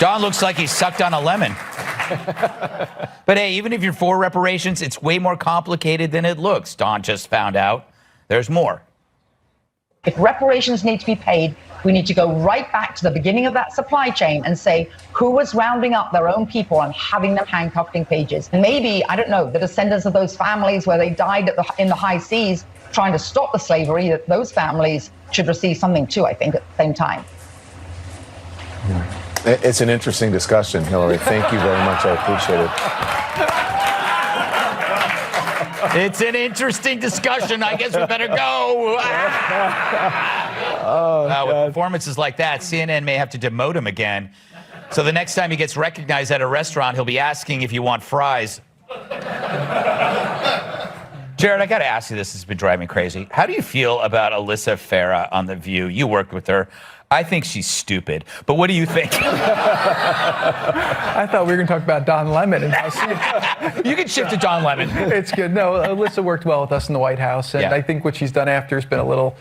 Don looks like he sucked on a lemon. But hey, even if you're for reparations, it's way more complicated than it looks. Don just found out there's more. If reparations need to be paid, we need to go right back to the beginning of that supply chain and say who was rounding up their own people and having them handcuffed in cages. And maybe, I don't know, the descendants of those families where they died in the high seas trying to stop the slavery, that those families should receive something too, I think, at the same time. It's an interesting discussion, Hillary. Thank you very much. I appreciate it. It's an interesting discussion. I guess we better go. With performances like that, CNN may have to demote him again. So the next time he gets recognized at a restaurant, he'll be asking if you want fries. Jared, I got to ask you this. This has been driving me crazy. How do you feel about Alyssa Farah on The View? You worked with her. I think she's stupid. But what do you think? I thought we were going to talk about Don Lemon. And you can shift to Don Lemon. It's good. No, Alyssa worked well with us in the White House, and I think what she's done after has been a little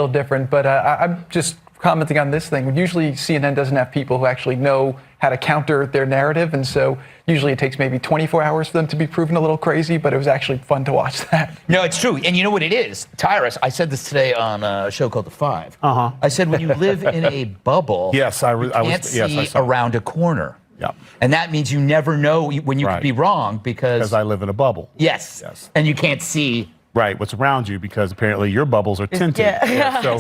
different. But I'm just commenting on this thing. Usually CNN doesn't have people who actually know how to counter their narrative, and so usually it takes maybe 24 hours for them to be proven a little crazy, but it was actually fun to watch that. No, it's true. And you know what it is? Tyrus, I said this today on a show called The Five. I said when you live in a bubble, you can't see around a corner. Yeah. And that means you never know when you could be wrong because I live in a bubble. Yes. And you can't see what's around you, because apparently your bubbles are tinted. So,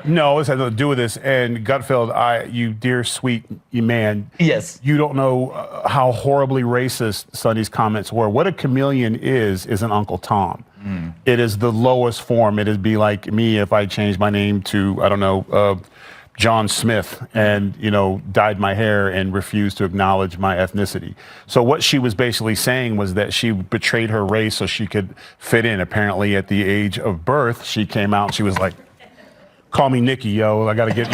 no, it has nothing to do with this. And Gutfeld, you dear sweet man. Yes. You don't know how horribly racist Sonny's comments were. What a chameleon is an Uncle Tom. It is the lowest form. It'd be like me if I changed my name to, I don't know, John Smith, and dyed my hair and refused to acknowledge my ethnicity. So what she was basically saying was that she betrayed her race so she could fit in. Apparently at the age of birth, she came out and she was like, call me Nikki, yo, I gotta get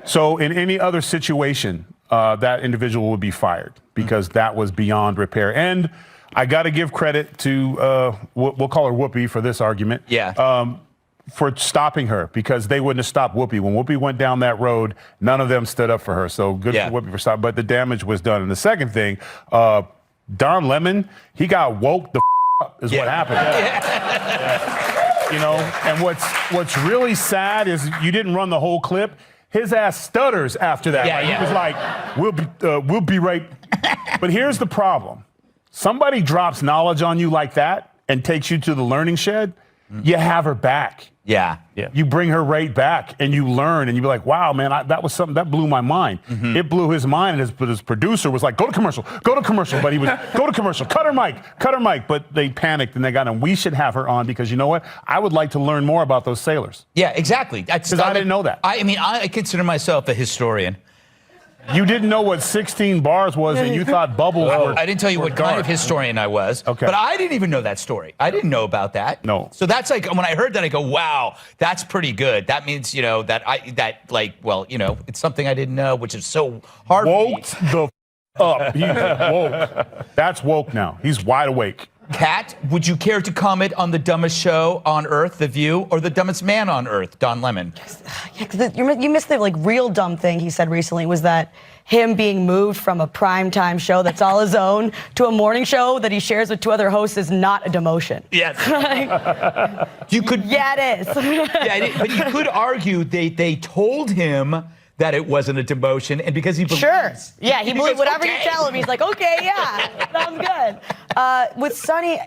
so in any other situation, that individual would be fired because that was beyond repair. And I gotta give credit to, we'll call her Whoopi for this argument. For stopping her, because they wouldn't have stopped Whoopi. When Whoopi went down that road, none of them stood up for her. So good for Whoopi for stopping. But the damage was done. And the second thing, Don Lemon, he got woke the up is what happened. And what's really sad is you didn't run the whole clip. His ass stutters after that. He was like, we'll be right. But here's the problem. Somebody drops knowledge on you like that and takes you to the learning shed, you have her back. You bring her right back and you learn and you be like, wow, man, that was something that blew my mind. It blew his mind, and his producer was like, go to commercial. But he was, go to commercial, cut her mic. But they panicked and they got him. We should have her on because you know what? I would like to learn more about those sailors. Yeah, exactly. Because I didn't know that. I mean, I consider myself a historian. You didn't know what 16 bars was, and you thought bubbles were. I didn't tell you what kind of historian I was. Okay. But I didn't even know that story. I didn't know about that. No. So that's like, when I heard that, I go, wow, that's pretty good. That means, it's something I didn't know, which is so hard. Woked the up. He's woke. That's woke now. He's wide awake. Kat, would you care to comment on the dumbest show on Earth, The View, or the dumbest man on Earth, Don Lemon? You missed the real dumb thing he said recently was that him being moved from a primetime show that's all his own to a morning show that he shares with two other hosts is not a demotion. Yes. You could. Yeah, it is. But you could argue they told him that it wasn't a demotion, and because he believes. Sure. Yeah, he believes whatever you tell him. He's like, okay, yeah, sounds good. With Sonny,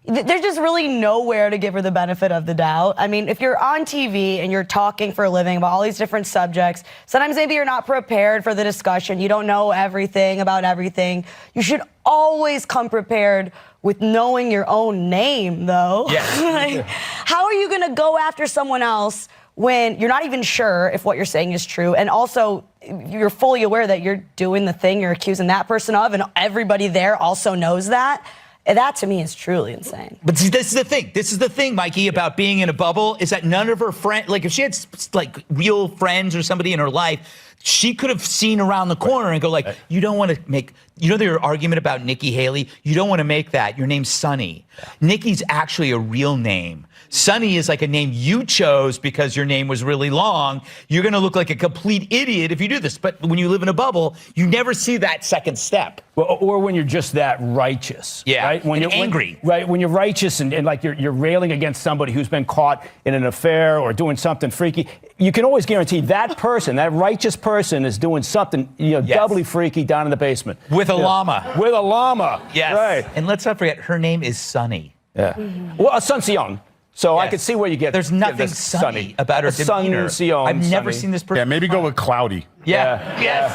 there's just really nowhere to give her the benefit of the doubt. I mean, if you're on TV and you're talking for a living about all these different subjects, sometimes maybe you're not prepared for the discussion. You don't know everything about everything. You should always come prepared with knowing your own name, though. Yes. How are you going to go after someone else when you're not even sure if what you're saying is true, and also you're fully aware that you're doing the thing you're accusing that person of, and everybody there also knows that? That, to me, is truly insane. But see, this is the thing. This is the thing, Mikey, about being in a bubble, is that none of her friends, like if she had like real friends or somebody in her life, she could have seen around the corner and go like, you don't want to make, their argument about Nikki Haley, you don't want to make that. Your name's Sonny. Nikki's actually a real name. Sonny is like a name you chose because your name was really long. You're going to look like a complete idiot if you do this. But when you live in a bubble, you never see that second step. Well, or when you're just that righteous. Yeah, right? When and you're angry. When you're righteous and like you're railing against somebody who's been caught in an affair or doing something freaky, you can always guarantee that person, that righteous person, is doing something doubly freaky down in the basement. With a llama. With a llama. Yes. Right. And let's not forget, her name is Sunny. Yeah. Well, Sun Seong. So I Yes. could see where you get. There's nothing this sunny about her Sun demeanor. Seong. I've never Sunny. seen this person. Yeah, maybe go with Cloudy. Yeah. Yes.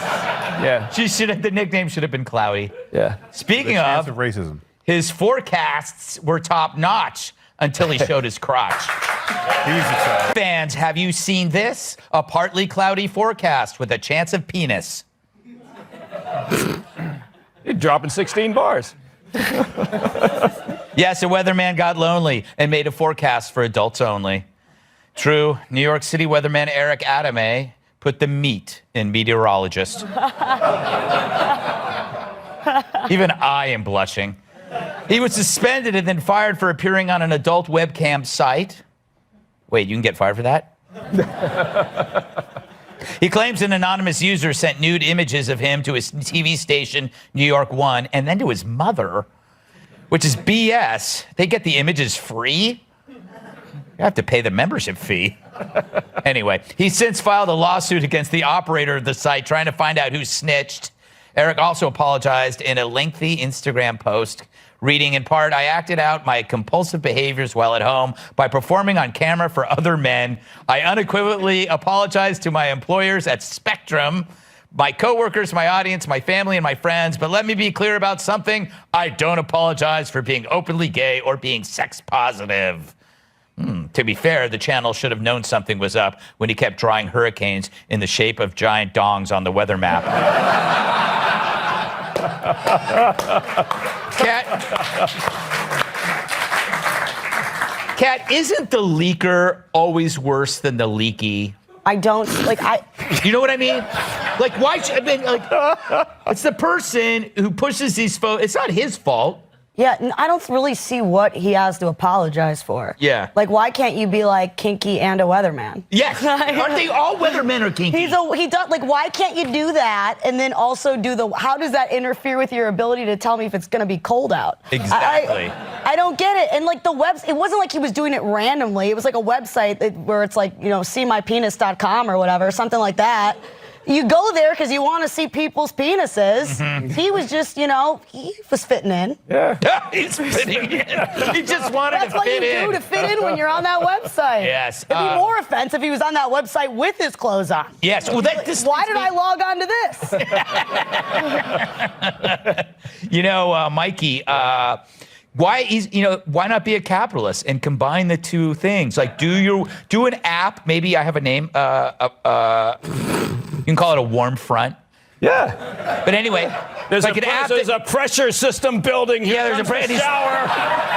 Yeah. She should have, the nickname should have been Cloudy. Yeah. Speaking The chance of, of racism. his forecasts were top notch until he showed his crotch. He's excited. Fans, have you seen this? A partly cloudy forecast with a chance of penis. You're dropping 16 bars. Yes, a weatherman got lonely and made a forecast for adults only. True, New York City weatherman Eric Adame put the meat in meteorologist. Even I am blushing. He was suspended and then fired for appearing on an adult webcam site. Wait, you can get fired for that? He claims an anonymous user sent nude images of him to his TV station, New York 1, and then to his mother, which is BS. They get the images free? You have to pay the membership fee. Anyway, he's since filed a lawsuit against the operator of the site trying to find out who snitched. Eric also apologized in a lengthy Instagram post, reading in part, "I acted out my compulsive behaviors while at home by performing on camera for other men. I unequivocally apologize to my employers at Spectrum, my coworkers, my audience, my family, and my friends. But let me be clear about something. I don't apologize for being openly gay or being sex positive." To be fair, the channel should have known something was up when he kept drawing hurricanes in the shape of giant dongs on the weather map. Kat, isn't the leaker always worse than the leaky? I don't like You know what I mean? Like, why? I mean, like, it's the person who pushes these photos. It's not his fault. Yeah, I don't really see what he has to apologize for. Yeah. Like, why can't you be like kinky and a weatherman? Yes. Aren't they all weathermen are kinky? He does, like, why can't you do that and then also do how does that interfere with your ability to tell me if it's going to be cold out? Exactly. I don't get it. And like it wasn't like he was doing it randomly. It was like a website where it's like, seemypenis.com or whatever, something like that. You go there because you want to see people's penises. Mm-hmm. He was just, he was fitting in. Yeah. He's fitting in. He just wanted That's to what fit you in. do to fit in when you're on that website. Yes. It'd be more offensive if he was on that website with his clothes on. Yes. Well, why did I log on to this? Mikey, why not be a capitalist and combine the two things? Like, do an app. Maybe I have a name. You can call it a warm front. Yeah. But anyway, There's like a pressure system building here. Yeah, there's a shower.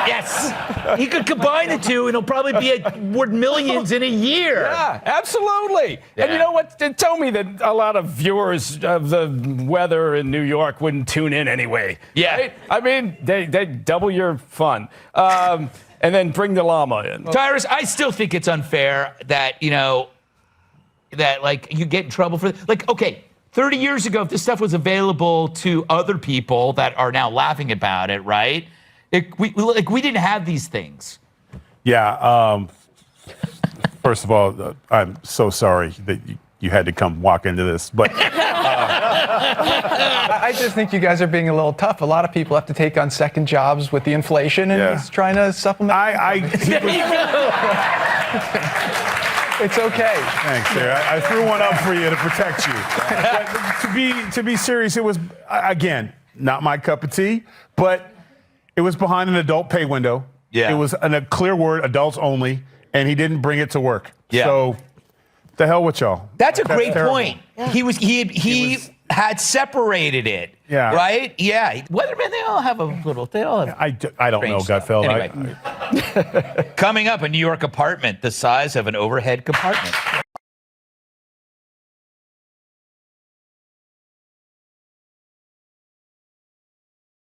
Yes. He could combine the two, and it'll probably be worth millions in a year. Yeah, absolutely. Yeah. And you know what? They told me that a lot of viewers of the weather in New York wouldn't tune in anyway. Yeah. Right? I mean, they double your fun. And then bring the llama in. Tyrus, I still think it's unfair that, that like you get in trouble for, like, okay, 30 years ago, if this stuff was available to other people that are now laughing about it, right? We didn't have these things. Yeah. First of all, I'm so sorry that you had to come walk into this, but I just think you guys are being a little tough. A lot of people have to take on second jobs with the inflation, and he's trying to supplement. It's okay. Thanks, sir. I threw one up for you to protect you. But to be serious, it was, again, not my cup of tea, but it was behind an adult pay window. Yeah. It was a clear word, adults only, and he didn't bring it to work. Yeah. So, the hell with y'all. That's a great terrible. point. Yeah. He had separated it. Yeah. Right? Yeah. Weathermen, they all have a little, I don't know, stuff. Gutfeld. Anyway. Coming up, a New York apartment the size of an overhead compartment.